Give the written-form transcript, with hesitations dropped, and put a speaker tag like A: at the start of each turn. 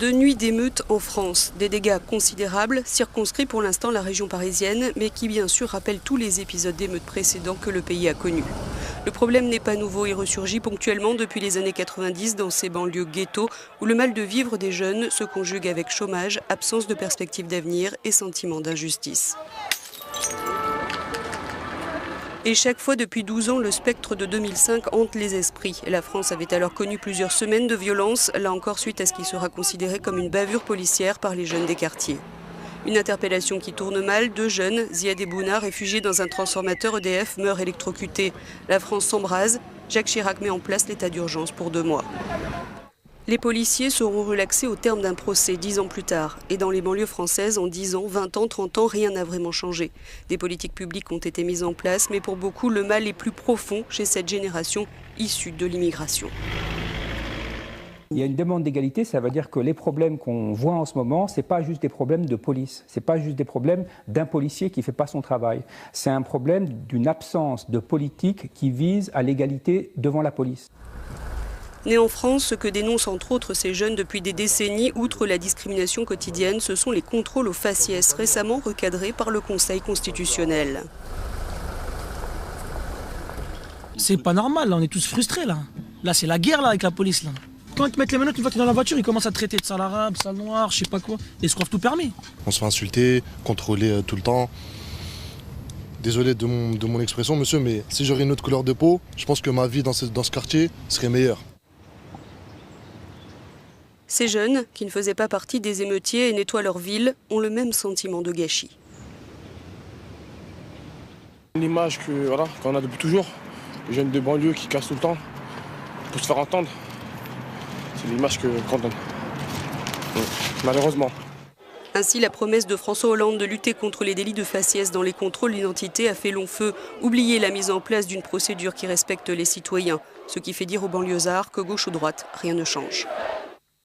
A: 2 nuits d'émeutes en France. Des dégâts considérables, circonscrits pour l'instant la région parisienne, mais qui bien sûr rappellent tous les épisodes d'émeutes précédents que le pays a connus. Le problème n'est pas nouveau et ressurgit ponctuellement depuis les années 90 dans ces banlieues ghettos où le mal de vivre des jeunes se conjugue avec chômage, absence de perspectives d'avenir et sentiment d'injustice. Et chaque fois depuis 12 ans, le spectre de 2005 hante les esprits. La France avait alors connu plusieurs semaines de violence, là encore suite à ce qui sera considéré comme une bavure policière par les jeunes des quartiers. Une interpellation qui tourne mal, 2 jeunes, Ziad et Bouna, réfugiés dans un transformateur EDF, meurent électrocutés. La France s'embrase, Jacques Chirac met en place l'état d'urgence pour 2 mois. Les policiers seront relaxés au terme d'un procès 10 ans plus tard. Et dans les banlieues françaises, en 10 ans, 20 ans, 30 ans, rien n'a vraiment changé. Des politiques publiques ont été mises en place, mais pour beaucoup, le mal est plus profond chez cette génération issue de l'immigration.
B: Il y a une demande d'égalité, ça veut dire que les problèmes qu'on voit en ce moment, ce n'est pas juste des problèmes de police, ce n'est pas juste des problèmes d'un policier qui ne fait pas son travail. C'est un problème d'une absence de politique qui vise à l'égalité devant la police.
A: Né en France, ce que dénoncent entre autres ces jeunes depuis des décennies, outre la discrimination quotidienne, ce sont les contrôles aux faciès, récemment recadrés par le Conseil constitutionnel.
C: C'est pas normal, là, on est tous frustrés là. Là, c'est la guerre là avec la police là. Quand ils te mettent les menottes, une fois que tu es dans la voiture, ils commencent à te traiter de sale arabe, sale noir, je sais pas quoi. Et ils se croient tout permis.
D: On se fait insulter, contrôler tout le temps. Désolé de mon expression, monsieur, mais si j'aurais une autre couleur de peau, je pense que ma vie dans ce quartier serait meilleure.
A: Ces jeunes, qui ne faisaient pas partie des émeutiers et nettoient leur ville, ont le même sentiment de gâchis.
E: L'image qu'on a depuis toujours, les jeunes de banlieue qui cassent tout le temps pour se faire entendre, c'est l'image qu'on donne, malheureusement.
A: Ainsi, la promesse de François Hollande de lutter contre les délits de faciès dans les contrôles d'identité a fait long feu. Oublier la mise en place d'une procédure qui respecte les citoyens, ce qui fait dire aux banlieusards que gauche ou droite, rien ne change.